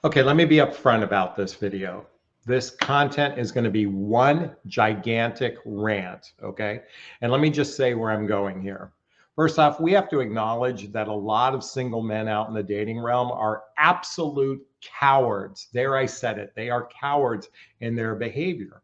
Okay, let me be upfront about this video. This content is going to be one gigantic rant, okay? And let me just say where I'm going here. First off, we have to acknowledge that a lot of single men out in the dating realm are absolute cowards. There, I said it. They are cowards in their behavior.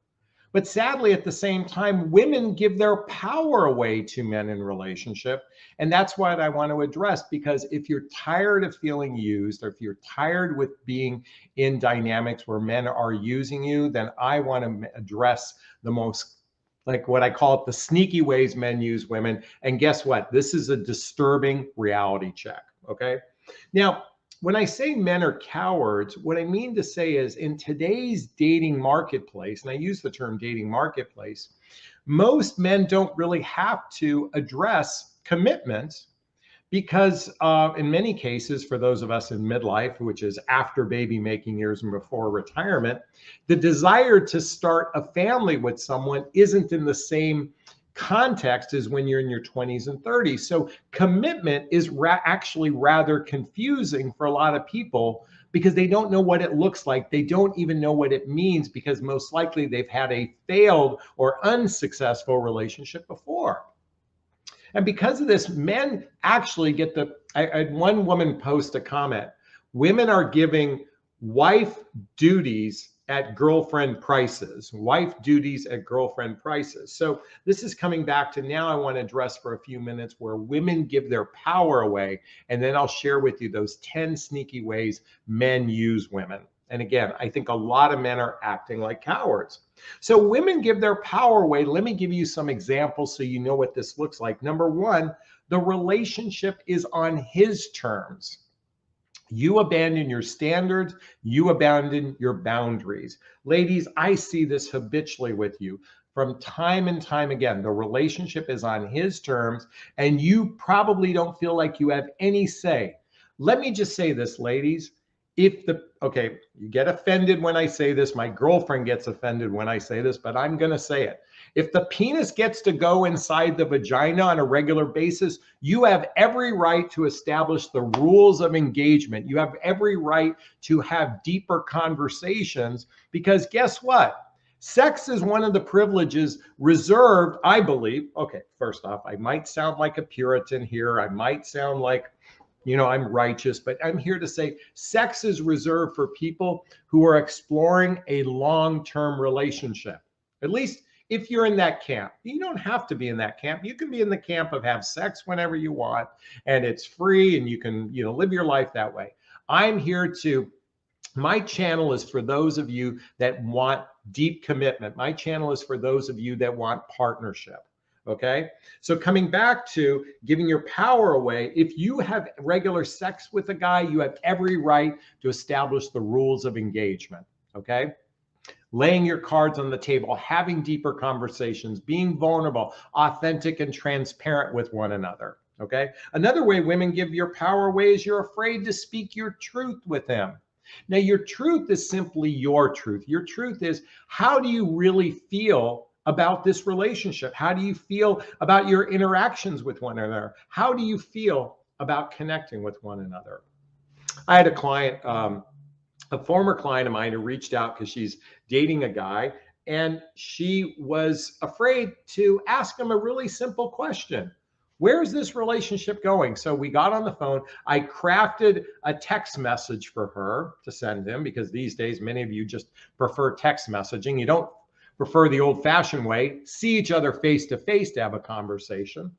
But sadly, at the same time, women give their power away to men in relationship. And that's what I want to address, because if you're tired of feeling used, or if you're tired with being in dynamics where men are using you, then I want to address the most, like what I call it, the sneaky ways men use women. And guess what? This is a disturbing reality check. Okay. Now, when I say men are cowards, what I mean to say is in today's dating marketplace, and I use the term dating marketplace, most men don't really have to address commitment because in many cases, for those of us in midlife, which is after baby making years and before retirement, the desire to start a family with someone isn't in the same context as when you're in your 20s and 30s. So commitment is actually rather confusing for a lot of people because they don't know what it looks like. They don't even know what it means because most likely they've had a failed or unsuccessful relationship before. And because of this, men actually get I had one woman post a comment: women are giving wife duties at girlfriend prices, wife duties at girlfriend prices. So this is coming back to now I want to address for a few minutes where women give their power away. And then I'll share with you those 10 sneaky ways men use women. And again, I think a lot of men are acting like cowards. So women give their power away. Let me give you some examples so you know what this looks like. Number one, the relationship is on his terms. You abandon your standards, you abandon your boundaries. Ladies, I see this habitually with you from time and time again. The relationship is on his terms, and you probably don't feel like you have any say. Let me just say this, ladies. Okay, you get offended when I say this. My girlfriend gets offended when I say this, but I'm going to say it. If the penis gets to go inside the vagina on a regular basis, you have every right to establish the rules of engagement. You have every right to have deeper conversations because guess what? Sex is one of the privileges reserved, I believe. Okay, first off, I might sound like a Puritan here. I might sound like I'm righteous, but I'm here to say sex is reserved for people who are exploring a long-term relationship. At least if you're in that camp. You don't have to be in that camp. You can be in the camp of have sex whenever you want and it's free and you can, live your life that way. I'm here to My channel is for those of you that want deep commitment. My channel is for those of you that want partnership. Okay. So coming back to giving your power away, if you have regular sex with a guy, you have every right to establish the rules of engagement. Okay. Laying your cards on the table, having deeper conversations, being vulnerable, authentic, and transparent with one another. Okay. Another way women give your power away is you're afraid to speak your truth with him. Now, your truth is simply your truth. Your truth is, how do you really feel about this relationship? How do you feel about your interactions with one another? How do you feel about connecting with one another? I had a client, a former client of mine, who reached out because she's dating a guy, and she was afraid to ask him a really simple question: where's this relationship going? So we got on the phone. I crafted a text message for her to send him because these days, many of you just prefer text messaging. You don't prefer the old fashioned way, see each other face to face to have a conversation.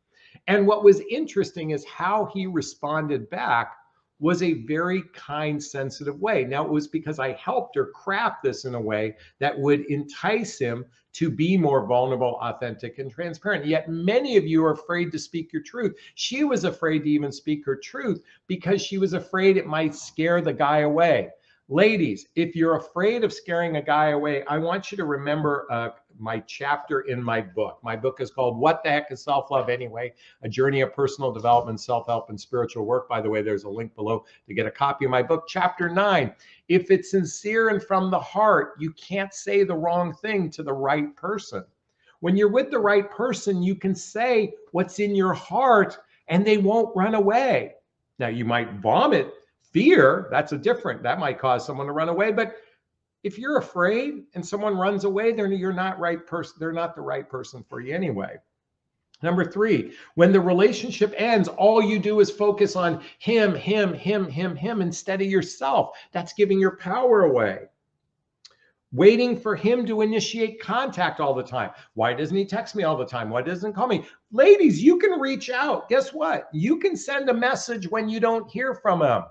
And what was interesting is how he responded back was a very kind, sensitive way. Now, it was because I helped her craft this in a way that would entice him to be more vulnerable, authentic, and transparent. Yet many of you are afraid to speak your truth. She was afraid to even speak her truth because she was afraid it might scare the guy away. Ladies, if you're afraid of scaring a guy away, I want you to remember my chapter in my book. My book is called What the Heck is Self-Love Anyway? A Journey of Personal Development, Self-Help, and Spiritual Work. By the way, there's a link below to get a copy of my book. Chapter 9, if it's sincere and from the heart, you can't say the wrong thing to the right person. When you're with the right person, you can say what's in your heart and they won't run away. Now, you might vomit Fear, that might cause someone to run away. But if you're afraid and someone runs away, then you're not right person. They're not the right person for you anyway. Number 3, when the relationship ends, all you do is focus on him instead of yourself. That's giving your power away. Waiting for him to initiate contact all the time. Why doesn't he text me all the time? Why doesn't he call me? Ladies, you can reach out. Guess what? You can send a message when you don't hear from him.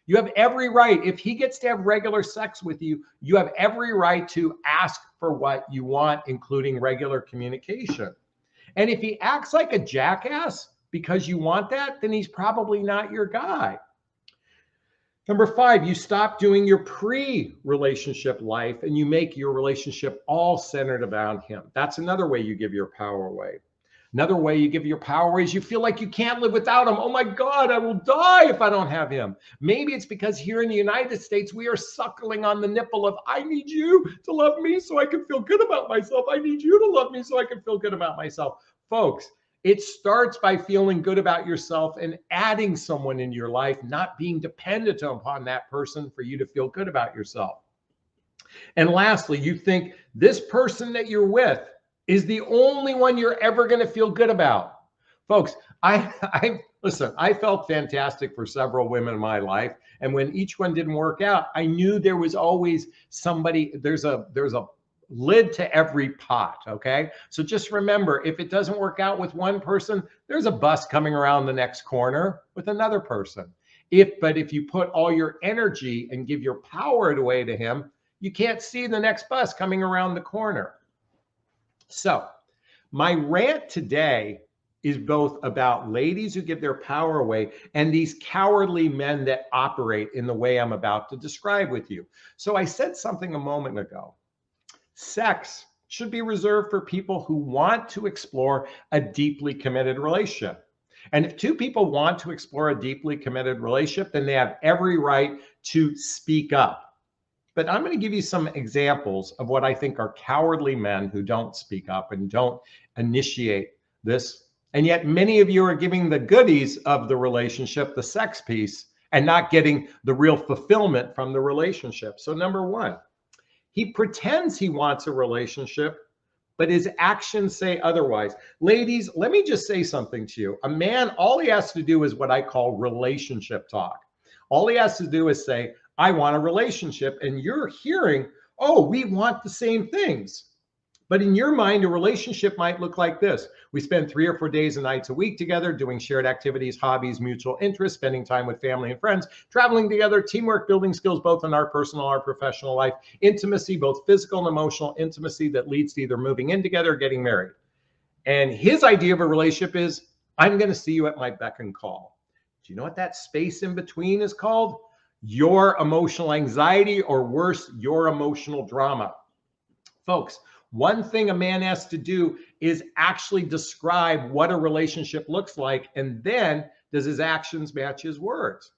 You have every right. If he gets to have regular sex with you, you have every right to ask for what you want, including regular communication. And if he acts like a jackass because you want that, then he's probably not your guy. Number 5, you stop doing your pre-relationship life and you make your relationship all centered around him. That's another way you give your power away. Another way you give your power away is you feel like you can't live without him. Oh my God, I will die if I don't have him. Maybe it's because here in the United States, we are suckling on the nipple of, I need you to love me so I can feel good about myself. I need you to love me so I can feel good about myself. Folks, it starts by feeling good about yourself and adding someone in your life, not being dependent upon that person for you to feel good about yourself. And lastly, you think this person that you're with is the only one you're ever going to feel good about. Folks, listen, I felt fantastic for several women in my life. And when each one didn't work out, I knew there was always somebody, there's a lid to every pot, okay? So just remember, if it doesn't work out with one person, there's a bus coming around the next corner with another person. But if you put all your energy and give your power away to him, you can't see the next bus coming around the corner. So my rant today is both about ladies who give their power away and these cowardly men that operate in the way I'm about to describe with you. So I said something a moment ago. Sex should be reserved for people who want to explore a deeply committed relationship. And if 2 people want to explore a deeply committed relationship, then they have every right to speak up. But I'm going to give you some examples of what I think are cowardly men who don't speak up and don't initiate this. And yet many of you are giving the goodies of the relationship, the sex piece, and not getting the real fulfillment from the relationship. So number 1, he pretends he wants a relationship, but his actions say otherwise. Ladies, let me just say something to you. A man, all he has to do is what I call relationship talk. All he has to do is say, I want a relationship. And you're hearing, oh, we want the same things. But in your mind, a relationship might look like this. We spend 3 or 4 days and nights a week together doing shared activities, hobbies, mutual interests, spending time with family and friends, traveling together, teamwork, building skills, both in our personal, our professional life, intimacy, both physical and emotional intimacy that leads to either moving in together or getting married. And his idea of a relationship is, I'm going to see you at my beck and call. Do you know what that space in between is called? Your emotional anxiety, or worse, your emotional drama. Folks, one thing a man has to do is actually describe what a relationship looks like, and then does his actions match his words?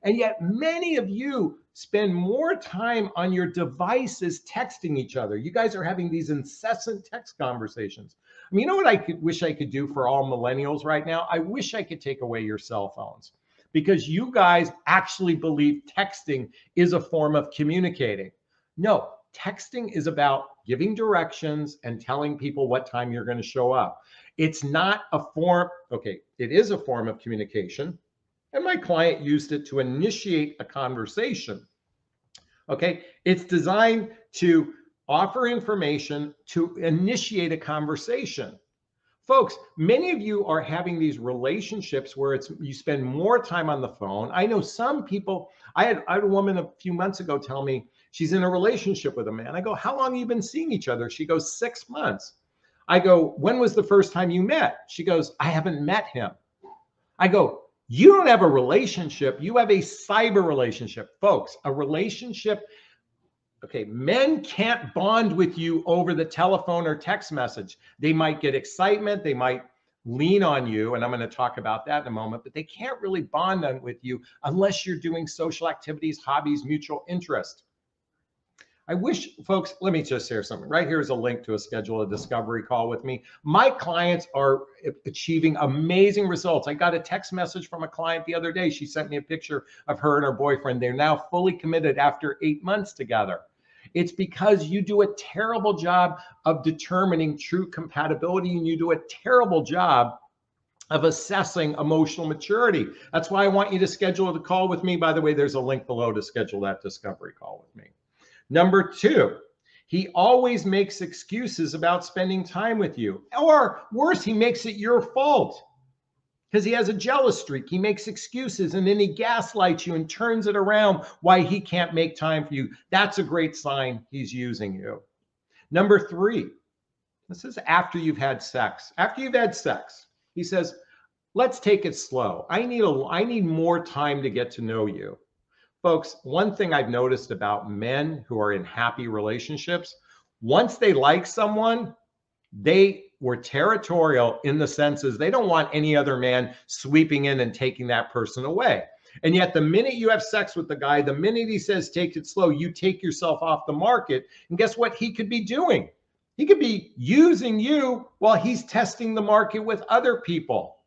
And yet many of you spend more time on your devices texting each other. You guys are having these incessant text conversations. I mean, you know what I wish I could do for all millennials right now? I wish I could take away your cell phones, because you guys actually believe texting is a form of communicating. No. Texting is about giving directions and telling people what time you're going to show up. It's not a form, okay, it is a form of communication. And my client used it to initiate a conversation. Okay, it's designed to offer information to initiate a conversation. Folks, many of you are having these relationships where you spend more time on the phone. I know some people, I had a woman a few months ago tell me she's in a relationship with a man. I go, how long have you been seeing each other? She goes, 6 months. I go, when was the first time you met? She goes, I haven't met him. I go, you don't have a relationship. You have a cyber relationship. Folks, a relationship. Okay, men can't bond with you over the telephone or text message. They might get excitement. They might lean on you. And I'm going to talk about that in a moment, but they can't really bond with you unless you're doing social activities, hobbies, mutual interest. I wish, folks, let me just share something. Right here is a link to schedule a discovery call with me. My clients are achieving amazing results. I got a text message from a client the other day. She sent me a picture of her and her boyfriend. They're now fully committed after 8 months together. It's because you do a terrible job of determining true compatibility, and you do a terrible job of assessing emotional maturity. That's why I want you to schedule the call with me. By the way, there's a link below to schedule that discovery call with me. Number 2, he always makes excuses about spending time with you. Or worse, he makes it your fault because he has a jealous streak. He makes excuses and then he gaslights you and turns it around why he can't make time for you. That's a great sign he's using you. Number 3, this is after you've had sex. After you've had sex, he says, let's take it slow. I need more time to get to know you. Folks, one thing I've noticed about men who are in happy relationships, once they like someone, they were territorial in the senses they don't want any other man sweeping in and taking that person away. And yet the minute you have sex with the guy, the minute he says, take it slow, you take yourself off the market. And guess what he could be doing? He could be using you while he's testing the market with other people.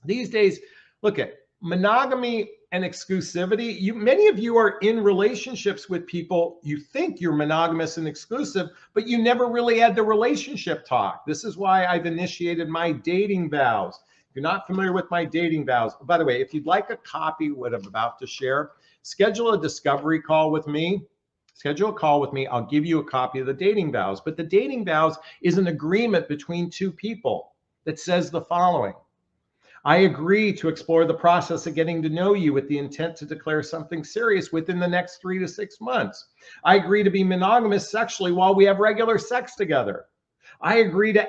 These days, look at monogamy and exclusivity. Many of you are in relationships with people. You think you're monogamous and exclusive, but you never really had the relationship talk. This is why I've initiated my dating vows. If you're not familiar with my dating vows, by the way, if you'd like a copy of what I'm about to share, schedule a discovery call with me. Schedule a call with me. I'll give you a copy of the dating vows. But the dating vows is an agreement between two people that says the following. I agree to explore the process of getting to know you with the intent to declare something serious within the next 3 to 6 months. I agree to be monogamous sexually while we have regular sex together. I agree to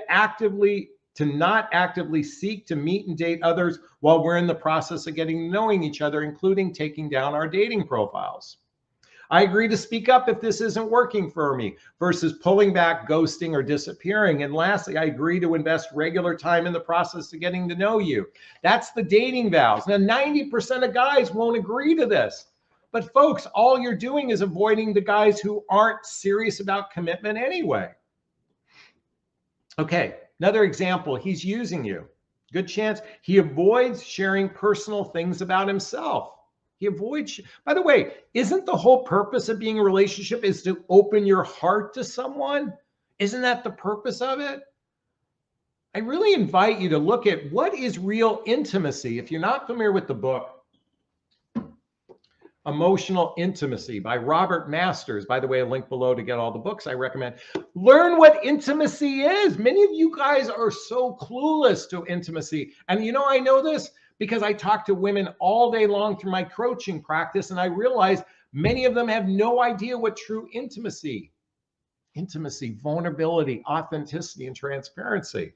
not actively seek to meet and date others while we're in the process of getting to knowing each other, including taking down our dating profiles. I agree to speak up if this isn't working for me versus pulling back, ghosting, or disappearing. And lastly, I agree to invest regular time in the process of getting to know you. That's the dating vows. Now, 90% of guys won't agree to this. But folks, all you're doing is avoiding the guys who aren't serious about commitment anyway. Okay, another example, he's using you. Good chance he avoids sharing personal things about himself. He avoids, by the way, isn't the whole purpose of being in a relationship is to open your heart to someone? Isn't that the purpose of it? I really invite you to look at what is real intimacy. If you're not familiar with the book, Emotional Intimacy by Robert Masters. By the way, a link below to get all the books I recommend. Learn what intimacy is. Many of you guys are so clueless to intimacy. And you know, I know this because I talk to women all day long through my coaching practice, and I realize many of them have no idea what true intimacy, vulnerability, authenticity, and transparency.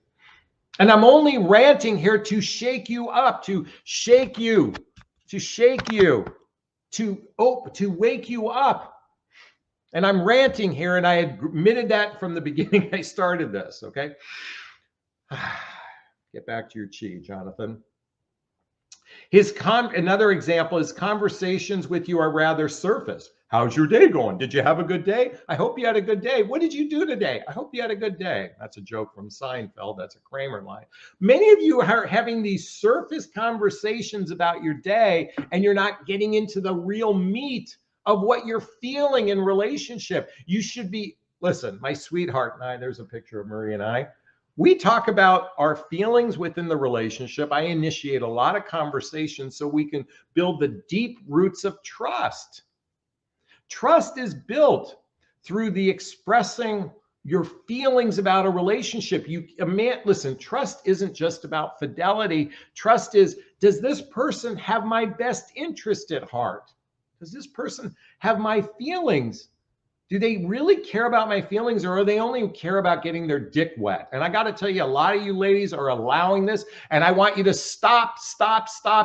And I'm only ranting here to shake you up, to shake you, to wake you up. And I'm ranting here, and I admitted that from the beginning I started this, okay? Get back to your chi, Jonathan. Another example is conversations with you are rather surface. How's your day going? Did you have a good day? I hope you had a good day. What did you do today? I hope you had a good day. That's a joke from Seinfeld. That's a Kramer line. Many of you are having these surface conversations about your day, and you're not getting into the real meat of what you're feeling in relationship. You should be, listen, my sweetheart and I, there's a picture of Marie and I. We talk about our feelings within the relationship. I initiate a lot of conversations so we can build the deep roots of trust. Trust is built through the expressing your feelings about a relationship. Listen, trust isn't just about fidelity. Trust is, does this person have my best interest at heart? Does this person have my feelings? Do they really care about my feelings, or are they only care about getting their dick wet? And I got to tell you, a lot of you ladies are allowing this, and I want you to stop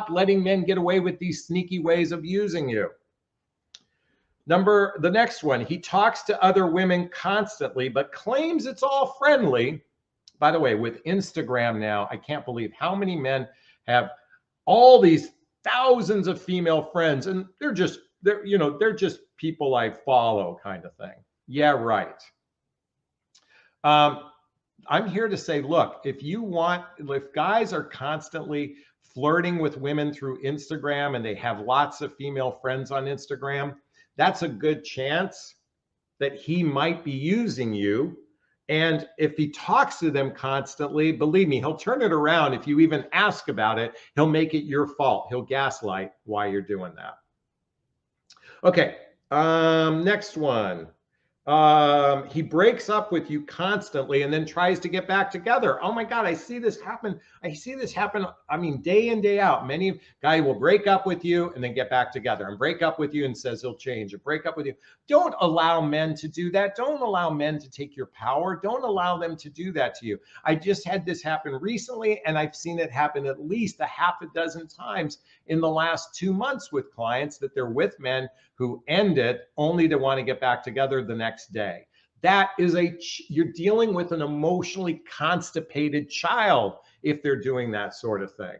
letting men get away with these sneaky ways of using you. The next one, he talks to other women constantly, but claims it's all friendly. By the way, with Instagram now, I can't believe how many men have all these thousands of female friends, and they're just they're just people I follow kind of thing. Yeah, right. I'm here to say, look, if guys are constantly flirting with women through Instagram and they have lots of female friends on Instagram, that's a good chance that he might be using you. And if he talks to them constantly, believe me, he'll turn it around. If you even ask about it, he'll make it your fault. He'll gaslight why you're doing that. Okay, next one. He breaks up with you constantly and then tries to get back together. Oh my God, I see this happen. I mean, day in, day out. Many guy will break up with you and then get back together, and break up with you and says he'll change, and break up with you. Don't allow men to do that. Don't allow men to take your power. Don't allow them to do that to you. I just had this happen recently, and I've seen it happen at least a half a dozen times in the last 2 months with clients, that they're with men who end it only to want to get back together the next day. That is you're dealing with an emotionally constipated child if they're doing that sort of thing.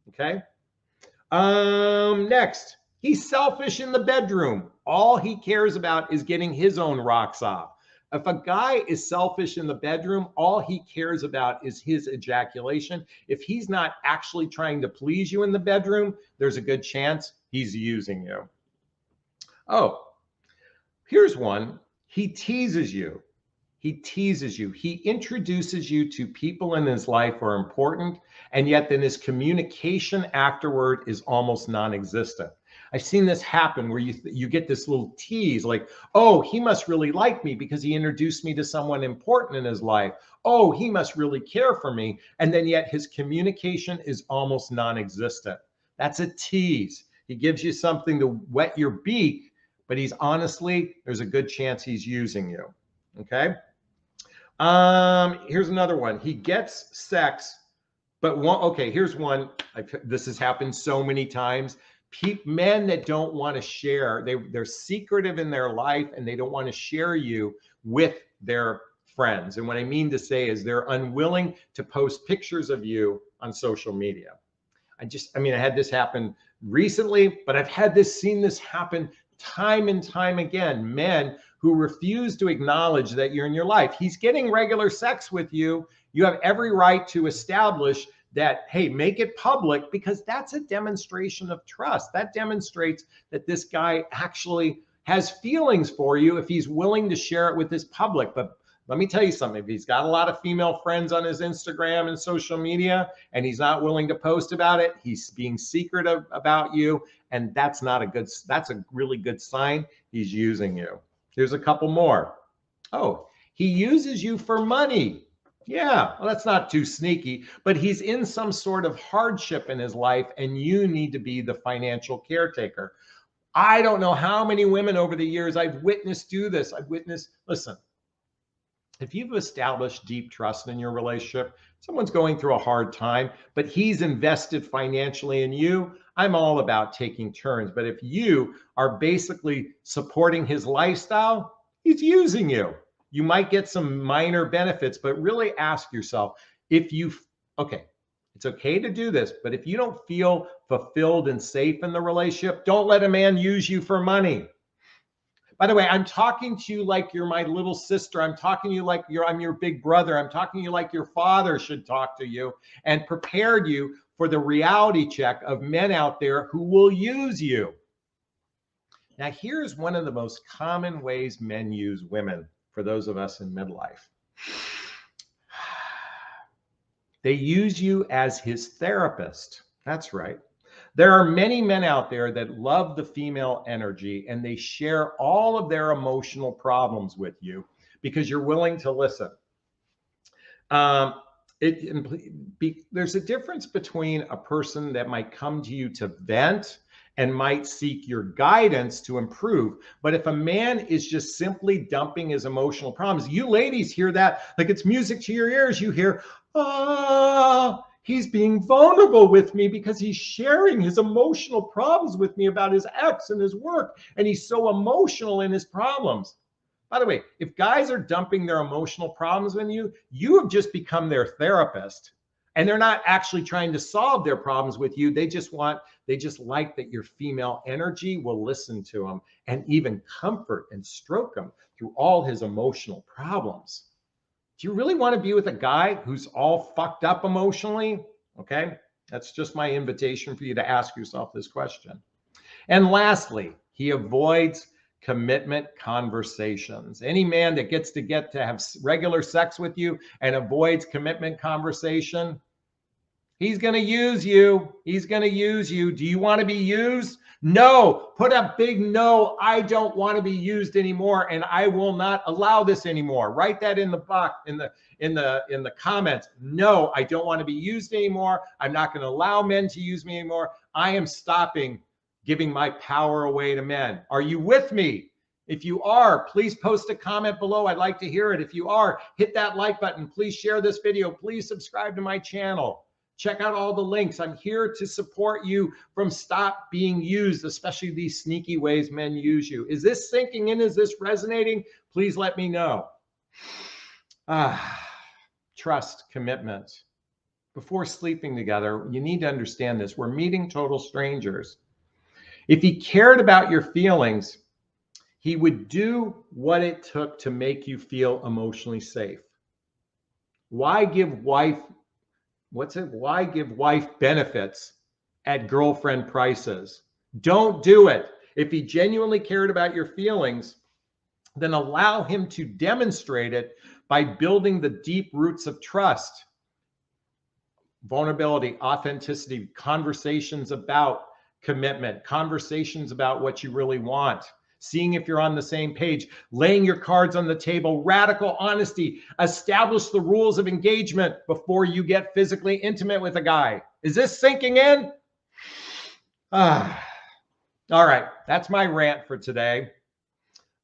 Okay. Next, he's selfish in the bedroom. All he cares about is getting his own rocks off. If a guy is selfish in the bedroom, all he cares about is his ejaculation. If he's not actually trying to please you in the bedroom, there's a good chance he's using you. Oh, here's one. He teases you. He teases you. He introduces you to people in his life who are important, and yet then his communication afterward is almost non-existent. I've seen this happen where you get this little tease like, oh, he must really like me because he introduced me to someone important in his life. Oh, he must really care for me. And then yet his communication is almost non-existent. That's a tease. He gives you something to wet your beak, but there's a good chance he's using you. Okay. Here's another one. He gets sex, but here's one. This has happened so many times. Men that don't want to share, they're secretive in their life and they don't want to share you with their friends. And what I mean to say is they're unwilling to post pictures of you on social media. I had this happen recently, but I've seen this happen time and time again. Men who refuse to acknowledge that you're in your life. He's getting regular sex with you. You have every right to establish that, hey, make it public, because that's a demonstration of trust. That demonstrates that this guy actually has feelings for you if he's willing to share it with his public. But let me tell you something. If he's got a lot of female friends on his Instagram and social media and he's not willing to post about it, he's being secretive about you. And that's a really good sign he's using you. Here's a couple more. Oh, he uses you for money. Yeah, well, that's not too sneaky, but he's in some sort of hardship in his life and you need to be the financial caretaker. I don't know how many women over the years I've witnessed do this. Listen, if you've established deep trust in your relationship, someone's going through a hard time, but he's invested financially in you, I'm all about taking turns. But if you are basically supporting his lifestyle, he's using you. You might get some minor benefits, but really ask yourself it's okay to do this, but if you don't feel fulfilled and safe in the relationship, don't let a man use you for money. By the way, I'm talking to you like you're my little sister. I'm talking to you like I'm your big brother. I'm talking to you like your father should talk to you, and prepared you for the reality check of men out there who will use you. Now, here's one of the most common ways men use women for those of us in midlife. They use you as his therapist. That's right. There are many men out there that love the female energy and they share all of their emotional problems with you because you're willing to listen. There's a difference between a person that might come to you to vent and might seek your guidance to improve. But if a man is just simply dumping his emotional problems, you ladies hear that like it's music to your ears. You hear, he's being vulnerable with me because he's sharing his emotional problems with me about his ex and his work. And he's so emotional in his problems. By the way, if guys are dumping their emotional problems on you, you have just become their therapist. And they're not actually trying to solve their problems with you. They just like that your female energy will listen to them and even comfort and stroke him through all his emotional problems. Do you really want to be with a guy who's all fucked up emotionally? Okay, that's just my invitation for you to ask yourself this question. And lastly, he avoids commitment conversations. Any man that gets to have regular sex with you and avoids commitment conversation, he's going to use you. He's going to use you. Do you want to be used? No. Put a big no. I don't want to be used anymore, and I will not allow this anymore. Write that in the box, in the comments. No, I don't want to be used anymore. I'm not going to allow men to use me anymore. I am stopping giving my power away to men. Are you with me? If you are, please post a comment below. I'd like to hear it. If you are, hit that like button. Please share this video. Please subscribe to my channel. Check out all the links. I'm here to support you from stop being used, especially these sneaky ways men use you. Is this sinking in? Is this resonating? Please let me know. Trust, commitment. Before sleeping together, you need to understand this. We're meeting total strangers. If he cared about your feelings, he would do what it took to make you feel emotionally safe. Why give wife benefits at girlfriend prices? Don't do it. If he genuinely cared about your feelings, then allow him to demonstrate it by building the deep roots of trust, vulnerability, authenticity, conversations about commitment, conversations about what you really want, seeing if you're on the same page, laying your cards on the table, radical honesty, establish the rules of engagement before you get physically intimate with a guy. Is this sinking in? All right, that's my rant for today.